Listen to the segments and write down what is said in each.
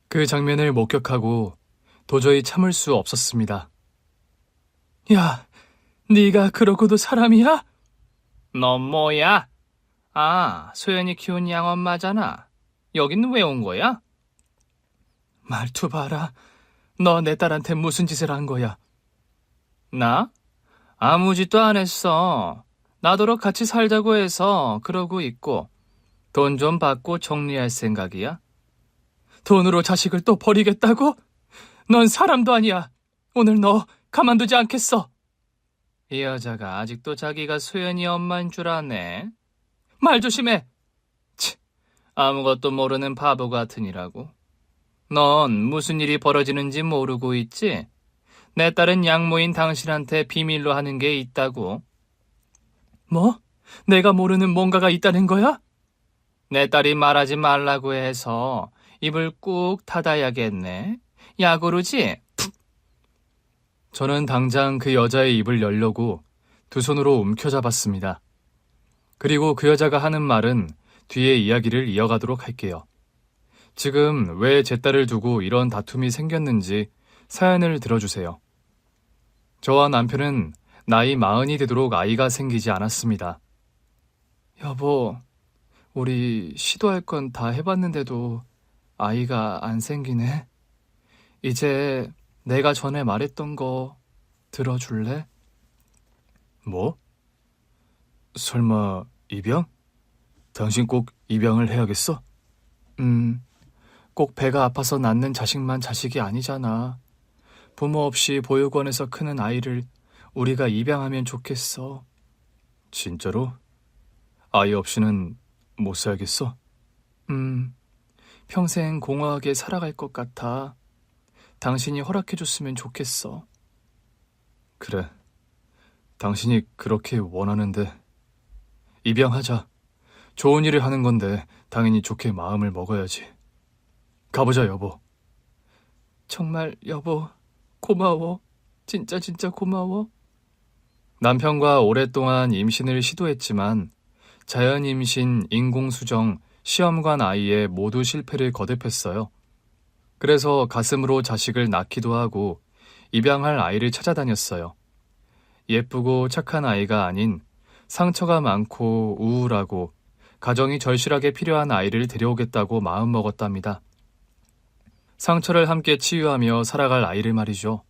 그 장면을 목격하고 도저히 참을 수 없었습니다. 야, 네가 그러고도 사람이야? 넌 뭐야? 아, 소연이 키운 양엄마잖아. 여긴 왜 온 거야? 말투 봐라. 너 내 딸한테 무슨 짓을 한 거야? 나? 아무 짓도 안 했어. 나더러 같이 살자고 해서 그러고 있고 돈 좀 받고 정리할 생각이야? 돈으로 자식을 또 버리겠다고? 넌 사람도 아니야. 오늘 너 가만두지 않겠어. 이 여자가 아직도 자기가 소연이 엄마인 줄 아네. 말 조심해. 치, 아무것도 모르는 바보 같으니라고. 넌 무슨 일이 벌어지는지 모르고 있지? 내 딸은 양모인 당신한테 비밀로 하는 게 있다고. 뭐? 내가 모르는 뭔가가 있다는 거야? 내 딸이 말하지 말라고 해서 입을 꾹 닫아야겠네. 야구르지? 저는 당장 그 여자의 입을 열려고 두 손으로 움켜잡았습니다. 그리고 그 여자가 하는 말은 뒤에 이야기를 이어가도록 할게요. 지금 왜 제 딸을 두고 이런 다툼이 생겼는지 사연을 들어주세요. 저와 남편은 나이 40이 되도록 아이가 생기지 않았습니다. 여보, 우리 시도할 건 다 해봤는데도 아이가 안 생기네. 이제 내가 전에 말했던 거 들어줄래? 뭐? 설마 입양? 당신 꼭 입양을 해야겠어? 꼭 배가 아파서 낳는 자식만 자식이 아니잖아. 부모 없이 보육원에서 크는 아이를 우리가 입양하면 좋겠어. 진짜로? 아이 없이는 못 살겠어? 평생 공허하게 살아갈 것 같아. 당신이 허락해줬으면 좋겠어. 그래. 당신이 그렇게 원하는데 입양하자. 좋은 일을 하는 건데 당연히 좋게 마음을 먹어야지. 가보자, 여보. 정말 여보, 고마워. 진짜 고마워. 남편과 오랫동안 임신을 시도했지만 자연 임신, 인공수정, 시험관 아이에 모두 실패를 거듭했어요. 그래서 가슴으로 자식을 낳기도 하고 입양할 아이를 찾아다녔어요. 예쁘고 착한 아이가 아닌 상처가 많고 우울하고 가정이 절실하게 필요한 아이를 데려오겠다고 마음먹었답니다. 상처를 함께 치유하며 살아갈 아이를 말이죠.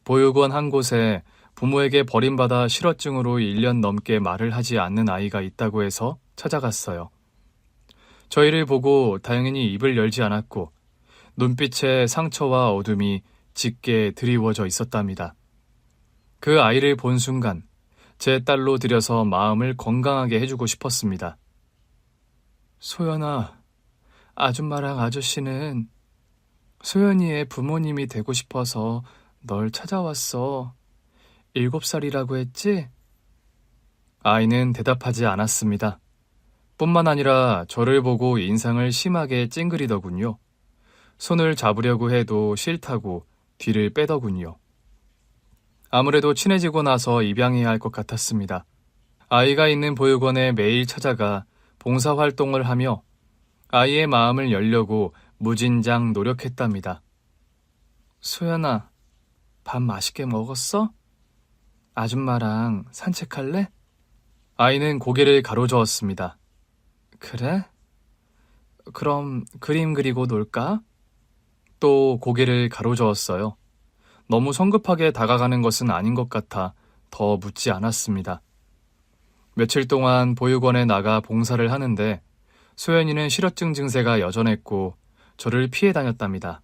보육원 한 곳에 부모에게 버림받아 실어증으로 1년 넘게 말을 하지 않는 아이가 있다고 해서 찾아갔어요. 저희를 보고 다행히 입을 열지 않았고 눈빛에 상처와 어둠이 짙게 드리워져 있었답니다. 그 아이를 본 순간 제 딸로 들여서 마음을 건강하게 해주고 싶었습니다. 소연아, 아줌마랑 아저씨는 소연이의 부모님이 되고 싶어서 널 찾아왔어. 7살이라고 했지? 아이는 대답하지 않았습니다. 뿐만 아니라 저를 보고 인상을 심하게 찡그리더군요. 손을 잡으려고 해도 싫다고 뒤를 빼더군요. 아무래도 친해지고 나서 입양해야 할 것 같았습니다. 아이가 있는 보육원에 매일 찾아가 봉사활동을 하며 아이의 마음을 열려고 무진장 노력했답니다. 소연아, 밥 맛있게 먹었어? 아줌마랑 산책할래? 아이는 고개를 가로저었습니다. 그래? 그럼 그림 그리고 놀까? 또 고개를 가로저었어요. 너무 성급하게 다가가는 것은 아닌 것 같아 더 묻지 않았습니다. 며칠 동안 보육원에 나가 봉사를 하는데 소연이는 실어증 증세가 여전했고 저를 피해 다녔답니다.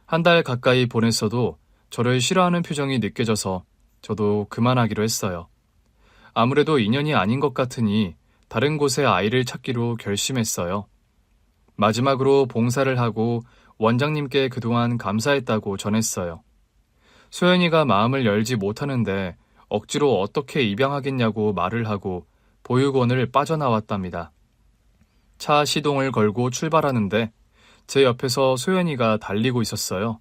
한 달 가까이 보냈어도 저를 싫어하는 표정이 느껴져서 저도 그만하기로 했어요. 아무래도 인연이 아닌 것 같으니 다른 곳에 아이를 찾기로 결심했어요. 마지막으로 봉사를 하고 원장님께 그동안 감사했다고 전했어요. 소연이가 마음을 열지 못하는데 억지로 어떻게 입양하겠냐고 말을 하고 보육원을 빠져나왔답니다. 차 시동을 걸고 출발하는데 제 옆에서 소연이가 달리고 있었어요.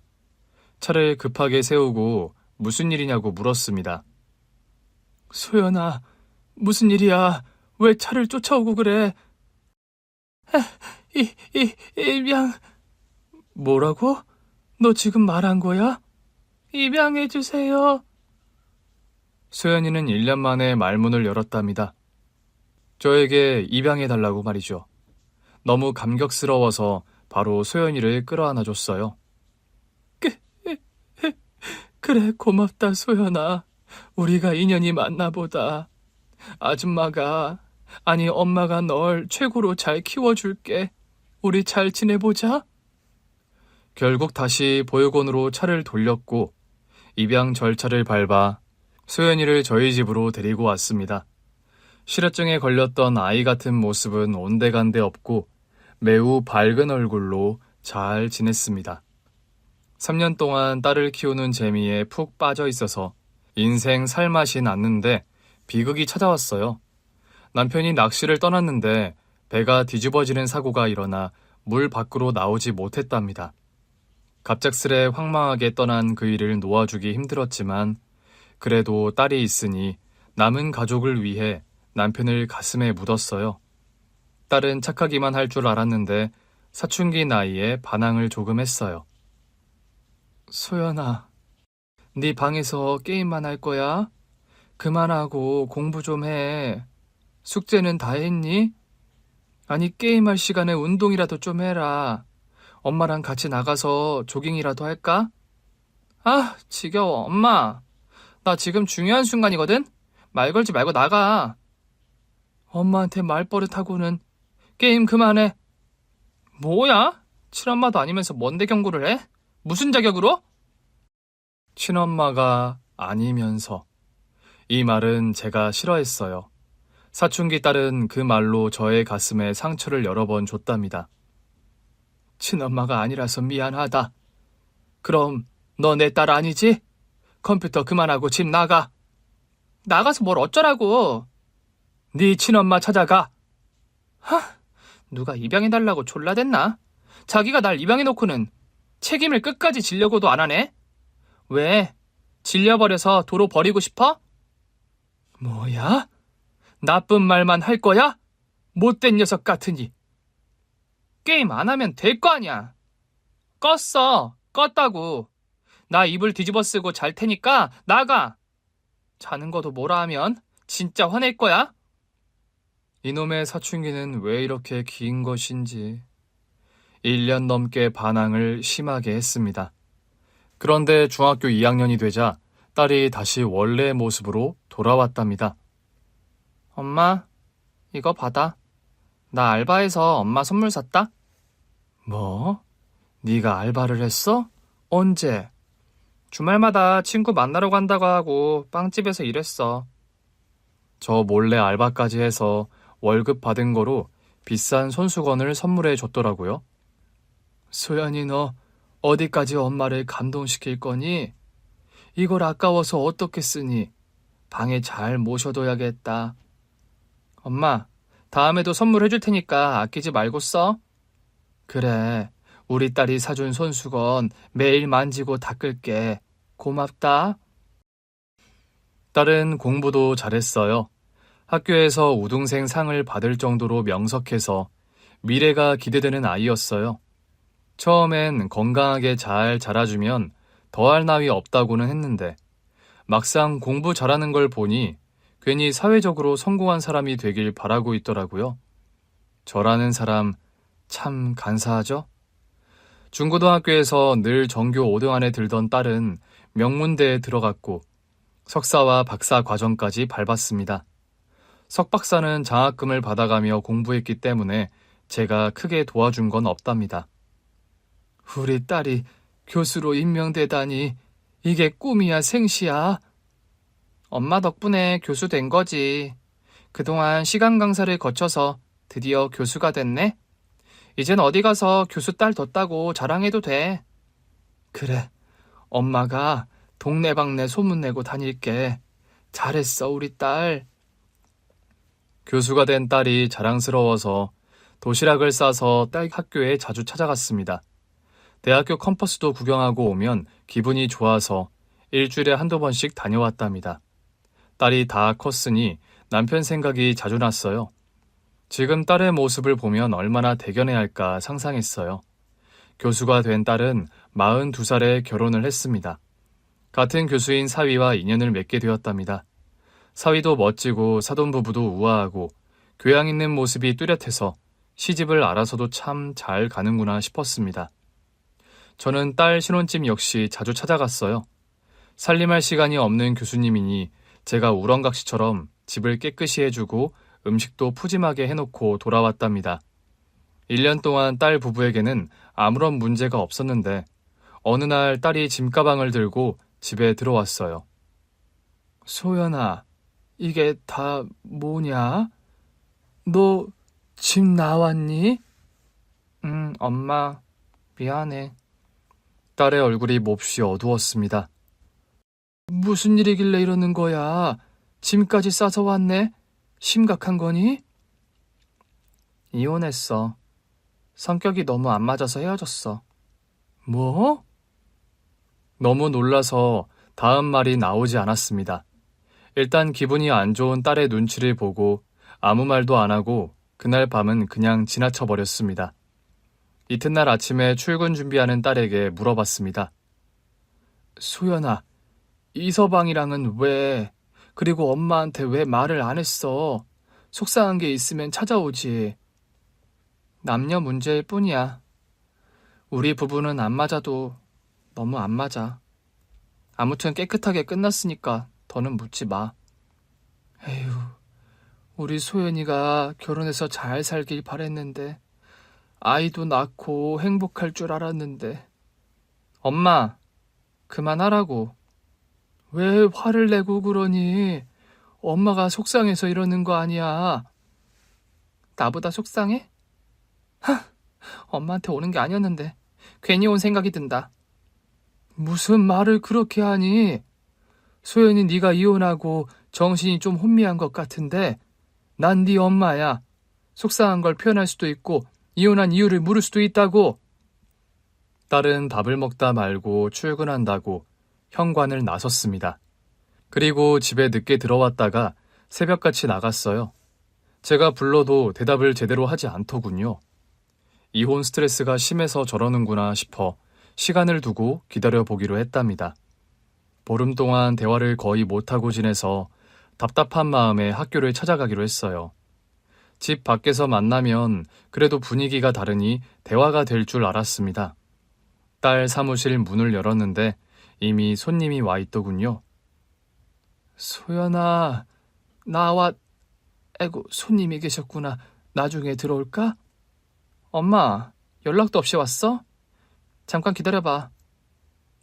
차를 급하게 세우고 무슨 일이냐고 물었습니다. 소연아, 무슨 일이야? 왜 차를 쫓아오고 그래? 입양... 뭐라고? 너 지금 말한 거야? 입양해주세요. 소연이는 1년 만에 말문을 열었답니다. 저에게 입양해달라고 말이죠. 너무 감격스러워서 바로 소연이를 끌어안아줬어요. 그래, 고맙다, 소연아. 우리가 인연이 맞나 보다. 아줌마가, 아니 엄마가 널 최고로 잘 키워줄게. 우리 잘 지내보자. 결국 다시 보육원으로 차를 돌렸고 입양 절차를 밟아 소연이를 저희 집으로 데리고 왔습니다. 실어증에 걸렸던 아이 같은 모습은 온데간데 없고 매우 밝은 얼굴로 잘 지냈습니다. 3년 동안 딸을 키우는 재미에 푹 빠져 있어서 인생 살맛이 났는데 비극이 찾아왔어요. 남편이 낚시를 떠났는데 배가 뒤집어지는 사고가 일어나 물 밖으로 나오지 못했답니다. 갑작스레 황망하게 떠난 그 일을 놓아주기 힘들었지만 그래도 딸이 있으니 남은 가족을 위해 남편을 가슴에 묻었어요. 딸은 착하기만 할 줄 알았는데 사춘기 나이에 반항을 조금 했어요. 소연아, 네 방에서 게임만 할 거야? 그만하고 공부 좀 해. 숙제는 다 했니? 아니, 게임할 시간에 운동이라도 좀 해라. 엄마랑 같이 나가서 조깅이라도 할까? 아, 지겨워. 엄마, 나 지금 중요한 순간이거든? 말 걸지 말고 나가. 엄마한테 말버릇하고는 게임 그만해. 뭐야? 친엄마도 아니면서 뭔데 경고를 해? 무슨 자격으로? 친엄마가 아니면서. 이 말은 제가 싫어했어요. 사춘기 딸은 그 말로 저의 가슴에 상처를 여러 번 줬답니다. 친엄마가 아니라서 미안하다. 그럼 너 내 딸 아니지? 컴퓨터 그만하고 집 나가. 나가서 뭘 어쩌라고. 네 친엄마 찾아가. 하, 누가 입양해달라고 졸라댔나? 자기가 날 입양해놓고는 책임을 끝까지 지려고도 안 하네? 왜? 질려버려서 도로 버리고 싶어? 뭐야? 나쁜 말만 할 거야? 못된 녀석 같으니. 게임 안 하면 될 거 아니야. 껐어. 껐다고. 나 이불 뒤집어 쓰고 잘 테니까 나가. 자는 것도 뭐라 하면 진짜 화낼 거야? 이놈의 사춘기는 왜 이렇게 긴 것인지. 1년 넘게 반항을 심하게 했습니다. 그런데 중학교 2학년이 되자 딸이 다시 원래의 모습으로 돌아왔답니다. 엄마, 이거 받아. 나 알바해서 엄마 선물 샀다. 뭐? 네가 알바를 했어? 언제? 주말마다 친구 만나러 간다고 하고 빵집에서 일했어. 저 몰래 알바까지 해서 월급 받은 거로 비싼 손수건을 선물해 줬더라고요. 소연이, 너 어디까지 엄마를 감동시킬 거니? 이걸 아까워서 어떻게 쓰니? 방에 잘 모셔둬야겠다. 엄마, 다음에도 선물해 줄 테니까 아끼지 말고 써. 그래, 우리 딸이 사준 손수건 매일 만지고 닦을게. 고맙다. 딸은 공부도 잘했어요. 학교에서 우등생 상을 받을 정도로 명석해서 미래가 기대되는 아이였어요. 처음엔 건강하게 잘 자라주면 더할 나위 없다고는 했는데 막상 공부 잘하는 걸 보니 괜히 사회적으로 성공한 사람이 되길 바라고 있더라고요. 저라는 사람 참 간사하죠? 중고등학교에서 늘 전교 5등 안에 들던 딸은 명문대에 들어갔고 석사와 박사 과정까지 밟았습니다. 석박사는 장학금을 받아가며 공부했기 때문에 제가 크게 도와준 건 없답니다. 우리 딸이 교수로 임명되다니 이게 꿈이야 생시야. 엄마 덕분에 교수 된 거지. 그동안 시간 강사를 거쳐서 드디어 교수가 됐네. 이젠 어디 가서 교수 딸 뒀다고 자랑해도 돼. 그래, 엄마가 동네방네 소문내고 다닐게. 잘했어 우리 딸. 교수가 된 딸이 자랑스러워서 도시락을 싸서 딸 학교에 자주 찾아갔습니다. 대학교 캠퍼스도 구경하고 오면 기분이 좋아서 일주일에 한두 번씩 다녀왔답니다. 딸이 다 컸으니 남편 생각이 자주 났어요. 지금 딸의 모습을 보면 얼마나 대견해 할까 상상했어요. 교수가 된 딸은 42살에 결혼을 했습니다. 같은 교수인 사위와 인연을 맺게 되었답니다. 사위도 멋지고 사돈부부도 우아하고 교양 있는 모습이 뚜렷해서 시집을 알아서도 참 잘 가는구나 싶었습니다. 저는 딸 신혼집 역시 자주 찾아갔어요. 살림할 시간이 없는 교수님이니 제가 우렁각시처럼 집을 깨끗이 해주고 음식도 푸짐하게 해놓고 돌아왔답니다. 1년 동안 딸 부부에게는 아무런 문제가 없었는데 어느 날 딸이 짐가방을 들고 집에 들어왔어요. 소연아, 이게 다 뭐냐? 너 집 나왔니? 엄마, 미안해. 딸의 얼굴이 몹시 어두웠습니다. 무슨 일이길래 이러는 거야? 짐까지 싸서 왔네? 심각한 거니? 이혼했어. 성격이 너무 안 맞아서 헤어졌어. 뭐? 너무 놀라서 다음 말이 나오지 않았습니다. 일단 기분이 안 좋은 딸의 눈치를 보고 아무 말도 안 하고 그날 밤은 그냥 지나쳐 버렸습니다. 이튿날 아침에 출근 준비하는 딸에게 물어봤습니다. 소연아, 이서방이랑은 왜, 그리고 엄마한테 왜 말을 안 했어? 속상한 게 있으면 찾아오지. 남녀 문제일 뿐이야. 우리 부부는 안 맞아도 너무 안 맞아. 아무튼 깨끗하게 끝났으니까 더는 묻지 마. 에휴, 우리 소연이가 결혼해서 잘 살길 바랬는데 아이도 낳고 행복할 줄 알았는데. 엄마, 그만하라고. 왜 화를 내고 그러니? 엄마가 속상해서 이러는 거 아니야. 나보다 속상해? 하, 엄마한테 오는 게 아니었는데 괜히 온 생각이 든다. 무슨 말을 그렇게 하니? 소연이 네가 이혼하고 정신이 좀 혼미한 것 같은데 난 네 엄마야. 속상한 걸 표현할 수도 있고 이혼한 이유를 물을 수도 있다고. 딸은 밥을 먹다 말고 출근한다고 현관을 나섰습니다. 그리고 집에 늦게 들어왔다가 새벽같이 나갔어요. 제가 불러도 대답을 제대로 하지 않더군요. 이혼 스트레스가 심해서 저러는구나 싶어 시간을 두고 기다려보기로 했답니다. 보름 동안 대화를 거의 못하고 지내서 답답한 마음에 학교를 찾아가기로 했어요. 집 밖에서 만나면 그래도 분위기가 다르니 대화가 될 줄 알았습니다. 딸 사무실 문을 열었는데 이미 손님이 와 있더군요. 소연아, 아이고, 손님이 계셨구나. 나중에 들어올까? 엄마, 연락도 없이 왔어? 잠깐 기다려봐.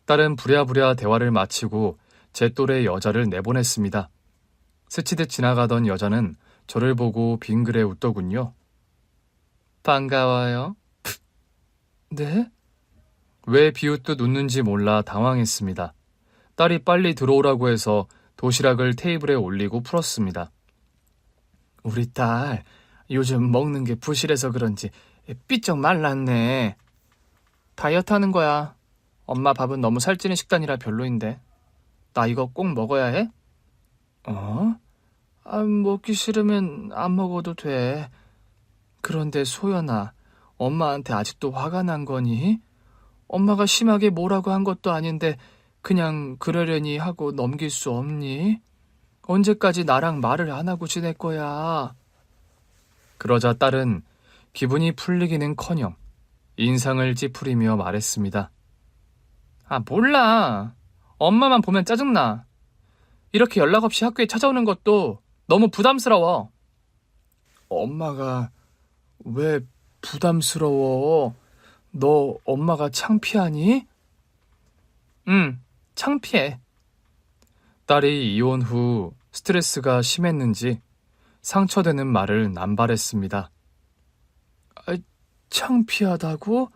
딸은 부랴부랴 대화를 마치고 제 또래 여자를 내보냈습니다. 스치듯 지나가던 여자는 저를 보고 빙그레 웃더군요. 반가워요. 네? 왜 비웃듯 웃는지 몰라 당황했습니다. 딸이 빨리 들어오라고 해서 도시락을 테이블에 올리고 풀었습니다. 우리 딸 요즘 먹는 게 부실해서 그런지 삐쩍 말랐네. 다이어트 하는 거야. 엄마 밥은 너무 살찌는 식단이라 별로인데. 나 이거 꼭 먹어야 해? 먹기 싫으면 안 먹어도 돼. 그런데 소연아, 엄마한테 아직도 화가 난 거니? 엄마가 심하게 뭐라고 한 것도 아닌데 그냥 그러려니 하고 넘길 수 없니? 언제까지 나랑 말을 안 하고 지낼 거야? 그러자 딸은 기분이 풀리기는커녕 인상을 찌푸리며 말했습니다. 몰라. 엄마만 보면 짜증나. 이렇게 연락 없이 학교에 찾아오는 것도 너무 부담스러워. 엄마가 왜 부담스러워? 너 엄마가 창피하니? 응, 창피해. 딸이 이혼 후 스트레스가 심했는지 상처되는 말을 남발했습니다. 창피하다고?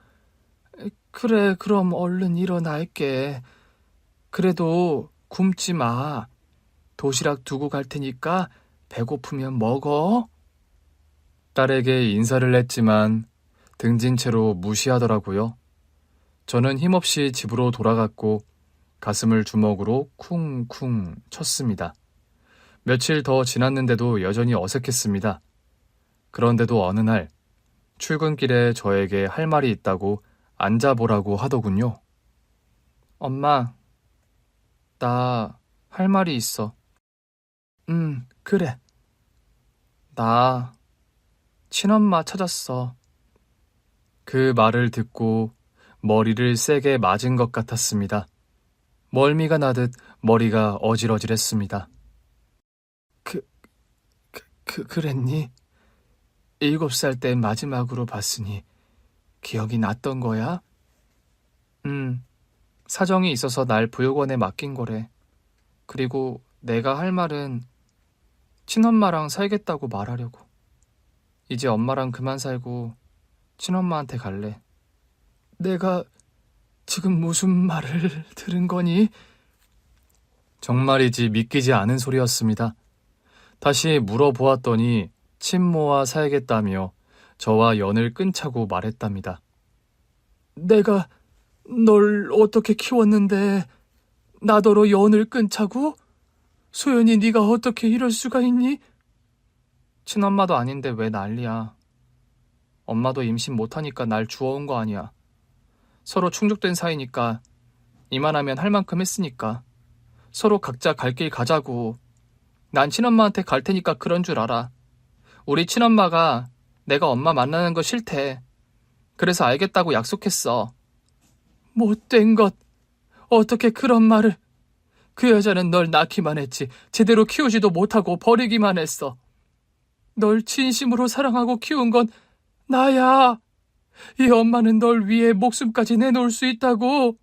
그래, 그럼 얼른 일어날게. 그래도 굶지 마. 도시락 두고 갈 테니까 배고프면 먹어. 딸에게 인사를 했지만 등진 채로 무시하더라고요. 저는 힘없이 집으로 돌아갔고 가슴을 주먹으로 쿵쿵 쳤습니다. 며칠 더 지났는데도 여전히 어색했습니다. 그런데도 어느 날 출근길에 저에게 할 말이 있다고 앉아보라고 하더군요. 엄마, 나 할 말이 있어. 그래. 나 친엄마 찾았어. 그 말을 듣고 머리를 세게 맞은 것 같았습니다. 멀미가 나듯 머리가 어질어질했습니다. 그랬니? 7살 때 마지막으로 봤으니 기억이 났던 거야? 사정이 있어서 날 보육원에 맡긴 거래. 그리고 내가 할 말은 친엄마랑 살겠다고 말하려고. 이제 엄마랑 그만 살고 친엄마한테 갈래. 내가 지금 무슨 말을 들은 거니? 정말이지 믿기지 않은 소리였습니다. 다시 물어보았더니 친모와 살겠다며 저와 연을 끊자고 말했답니다. 내가 널 어떻게 키웠는데 나더러 연을 끊자고? 소연이 네가 어떻게 이럴 수가 있니? 친엄마도 아닌데 왜 난리야. 엄마도 임신 못하니까 날 주워온 거 아니야. 서로 충족된 사이니까 이만하면 할 만큼 했으니까 서로 각자 갈 길 가자고. 난 친엄마한테 갈 테니까 그런 줄 알아. 우리 친엄마가 내가 엄마 만나는 거 싫대. 그래서 알겠다고 약속했어. 못된 것. 어떻게 그런 말을. 그 여자는 널 낳기만 했지 제대로 키우지도 못하고 버리기만 했어. 널 진심으로 사랑하고 키운 건 나야. 이 엄마는 널 위해 목숨까지 내놓을 수 있다고.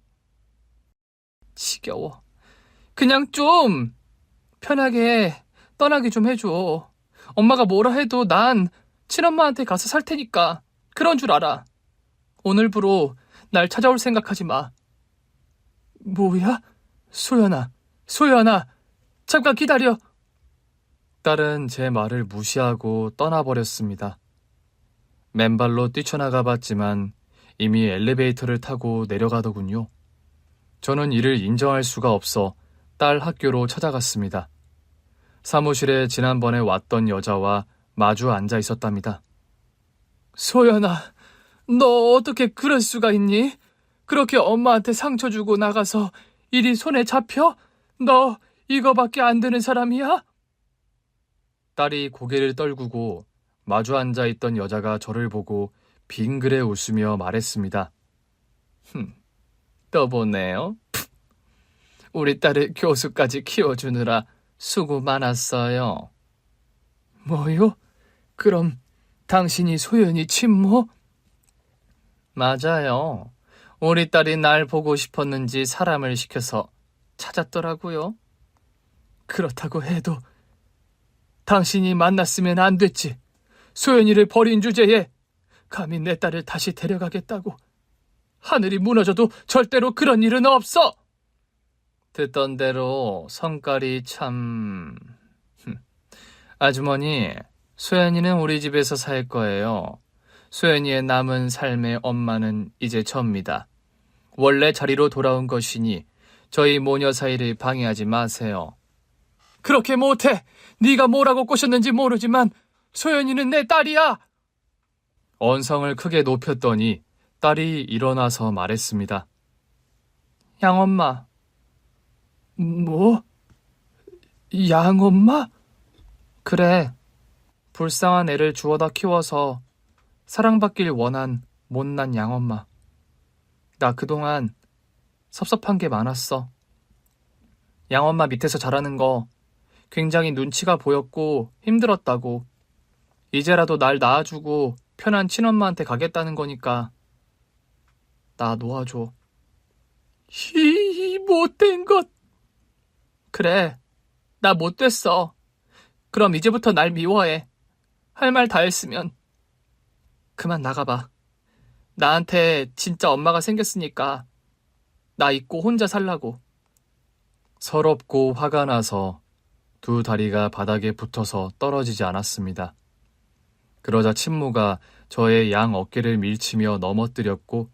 지겨워. 그냥 좀 편하게 떠나게 좀 해줘. 엄마가 뭐라 해도 난 친엄마한테 가서 살 테니까 그런 줄 알아. 오늘부로 날 찾아올 생각하지 마. 뭐야? 소연아, 잠깐 기다려. 딸은 제 말을 무시하고 떠나버렸습니다. 맨발로 뛰쳐나가 봤지만 이미 엘리베이터를 타고 내려가더군요. 저는 이를 인정할 수가 없어 딸 학교로 찾아갔습니다. 사무실에 지난번에 왔던 여자와 마주 앉아 있었답니다. 소연아, 너 어떻게 그럴 수가 있니? 그렇게 엄마한테 상처 주고 나가서 일이 손에 잡혀? 너 이거밖에 안 되는 사람이야? 딸이 고개를 떨구고 마주 앉아 있던 여자가 저를 보고 빙그레 웃으며 말했습니다. 떠보네요. 우리 딸을 교수까지 키워주느라 수고 많았어요. 뭐요? 그럼 당신이 소연이 친모? 맞아요. 우리 딸이 날 보고 싶었는지 사람을 시켜서 찾았더라고요. 그렇다고 해도 당신이 만났으면 안 됐지. 소연이를 버린 주제에 감히 내 딸을 다시 데려가겠다고. 하늘이 무너져도 절대로 그런 일은 없어. 듣던 대로 성깔이 참... 아주머니, 소연이는 우리 집에서 살 거예요. 소연이의 남은 삶의 엄마는 이제 접니다. 원래 자리로 돌아온 것이니 저희 모녀 사이를 방해하지 마세요. 그렇게 못해. 네가 뭐라고 꼬셨는지 모르지만 소연이는 내 딸이야. 언성을 크게 높였더니 딸이 일어나서 말했습니다. 양엄마. 뭐? 양엄마? 그래. 불쌍한 애를 주워다 키워서 사랑받길 원한 못난 양엄마. 나 그동안 섭섭한 게 많았어. 양엄마 밑에서 자라는 거 굉장히 눈치가 보였고 힘들었다고. 이제라도 날 낳아주고 편한 친엄마한테 가겠다는 거니까 나 놓아줘. 이 못된 것. 그래, 나 못됐어. 그럼 이제부터 날 미워해. 할 말 다 했으면 그만 나가봐. 나한테 진짜 엄마가 생겼으니까 나 잊고 혼자 살라고. 서럽고 화가 나서 두 다리가 바닥에 붙어서 떨어지지 않았습니다. 그러자 친모가 저의 양 어깨를 밀치며 넘어뜨렸고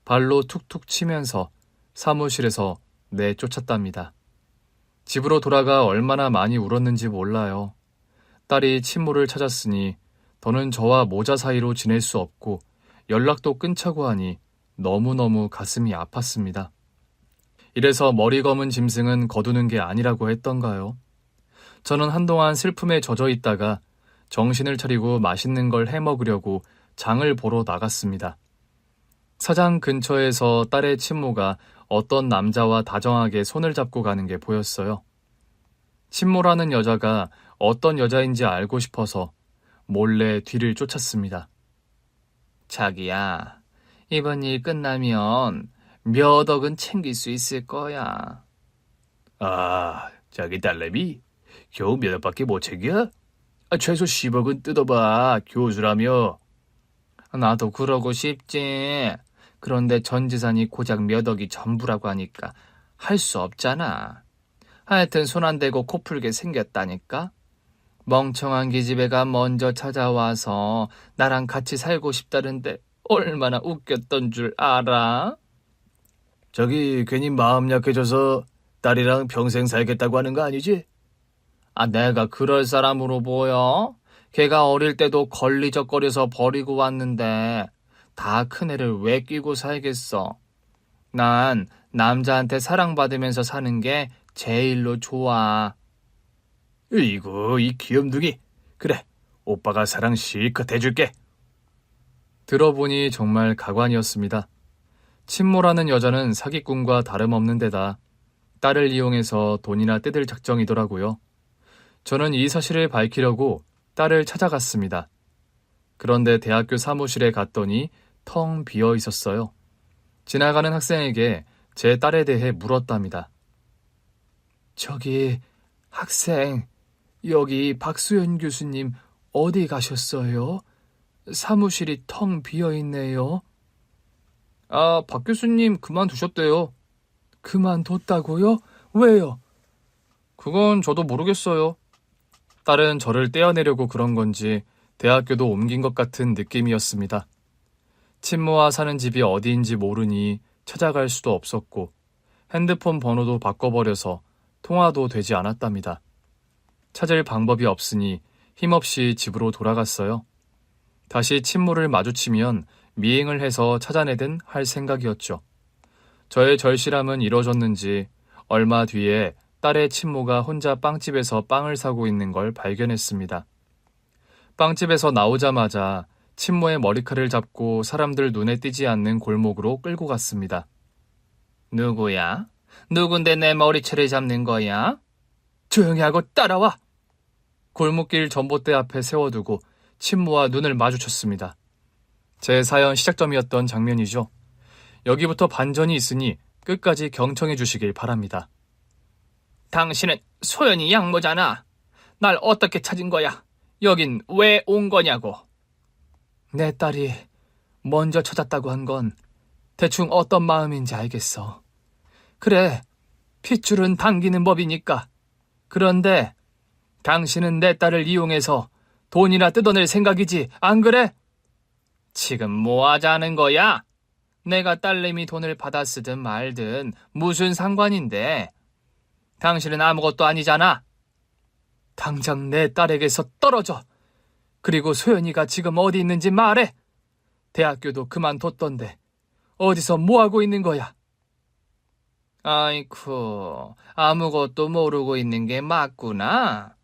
발로 툭툭 치면서 사무실에서 내쫓았답니다. 집으로 돌아가 얼마나 많이 울었는지 몰라요. 딸이 친모를 찾았으니 더는 저와 모자 사이로 지낼 수 없고 연락도 끊자고 하니 너무너무 가슴이 아팠습니다. 이래서 머리 검은 짐승은 거두는 게 아니라고 했던가요? 저는 한동안 슬픔에 젖어 있다가 정신을 차리고 맛있는 걸 해먹으려고 장을 보러 나갔습니다. 사장 근처에서 딸의 친모가 어떤 남자와 다정하게 손을 잡고 가는 게 보였어요. 친모라는 여자가 어떤 여자인지 알고 싶어서 몰래 뒤를 쫓았습니다. 자기야, 이번 일 끝나면 몇 억은 챙길 수 있을 거야. 아, 자기 딸내미? 겨우 몇 억밖에 못 챙겨? 최소 10억은 뜯어봐, 교수라며. 나도 그러고 싶지. 그런데 전 재산이 고작 몇 억이 전부라고 하니까 할 수 없잖아. 하여튼 손 안 대고 코 풀게 생겼다니까. 멍청한 기집애가 먼저 찾아와서 나랑 같이 살고 싶다는데 얼마나 웃겼던 줄 알아? 저기 괜히 마음 약해져서 딸이랑 평생 살겠다고 하는 거 아니지? 내가 그럴 사람으로 보여? 걔가 어릴 때도 걸리적거려서 버리고 왔는데 다 큰애를 왜 끼고 살겠어? 난 남자한테 사랑받으면서 사는 게 제일로 좋아. 이거 이 귀염둥이. 그래, 오빠가 사랑 실컷 해줄게. 들어보니 정말 가관이었습니다. 친모라는 여자는 사기꾼과 다름없는 데다 딸을 이용해서 돈이나 뜯을 작정이더라고요. 저는 이 사실을 밝히려고 딸을 찾아갔습니다. 그런데 대학교 사무실에 갔더니 텅 비어 있었어요. 지나가는 학생에게 제 딸에 대해 물었답니다. 저기 학생, 여기 박수연 교수님 어디 가셨어요? 사무실이 텅 비어 있네요. 박 교수님 그만두셨대요. 그만뒀다고요? 왜요? 그건 저도 모르겠어요. 딸은 저를 떼어내려고 그런 건지 대학교도 옮긴 것 같은 느낌이었습니다. 친모와 사는 집이 어디인지 모르니 찾아갈 수도 없었고 핸드폰 번호도 바꿔버려서 통화도 되지 않았답니다. 찾을 방법이 없으니 힘없이 집으로 돌아갔어요. 다시 친모를 마주치면 미행을 해서 찾아내든 할 생각이었죠. 저의 절실함은 이뤄졌는지 얼마 뒤에 딸의 친모가 혼자 빵집에서 빵을 사고 있는 걸 발견했습니다. 빵집에서 나오자마자 친모의 머리칼을 잡고 사람들 눈에 띄지 않는 골목으로 끌고 갔습니다. 누구야? 누군데 내 머리채를 잡는 거야? 조용히 하고 따라와! 골목길 전봇대 앞에 세워두고 친모와 눈을 마주쳤습니다. 제 사연 시작점이었던 장면이죠. 여기부터 반전이 있으니 끝까지 경청해 주시길 바랍니다. 당신은 소연이 양모잖아. 날 어떻게 찾은 거야? 여긴 왜 온 거냐고. 내 딸이 먼저 찾았다고 한 건 대충 어떤 마음인지 알겠어. 그래, 핏줄은 당기는 법이니까. 그런데 당신은 내 딸을 이용해서 돈이나 뜯어낼 생각이지, 안 그래? 지금 뭐 하자는 거야? 내가 딸내미 돈을 받아 쓰든 말든 무슨 상관인데. 당신은 아무것도 아니잖아. 당장 내 딸에게서 떨어져. 그리고 소연이가 지금 어디 있는지 말해. 대학교도 그만뒀던데 어디서 뭐하고 있는 거야? 아이쿠, 아무것도 모르고 있는 게 맞구나.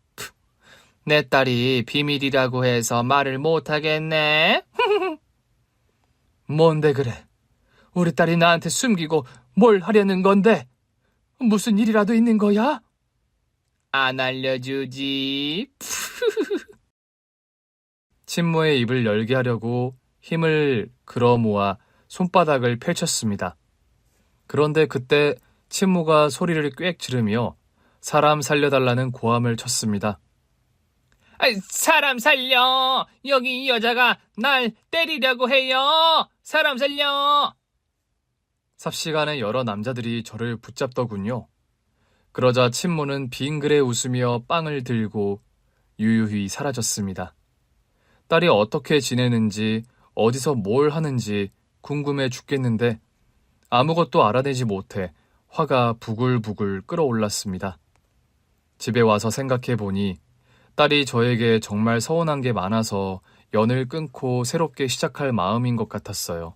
내 딸이 비밀이라고 해서 말을 못하겠네. 뭔데 그래? 우리 딸이 나한테 숨기고 뭘 하려는 건데? 무슨 일이라도 있는 거야? 안 알려주지. 친모의 입을 열게 하려고 힘을 끌어 모아 손바닥을 펼쳤습니다. 그런데 그때 친모가 소리를 꽥 지르며 사람 살려달라는 고함을 쳤습니다. 사람 살려! 여기 이 여자가 날 때리려고 해요! 사람 살려! 삽시간에 여러 남자들이 저를 붙잡더군요. 그러자 친모는 빙그레 웃으며 빵을 들고 유유히 사라졌습니다. 딸이 어떻게 지내는지 어디서 뭘 하는지 궁금해 죽겠는데 아무것도 알아내지 못해 화가 부글부글 끓어올랐습니다. 집에 와서 생각해보니 딸이 저에게 정말 서운한 게 많아서 연을 끊고 새롭게 시작할 마음인 것 같았어요.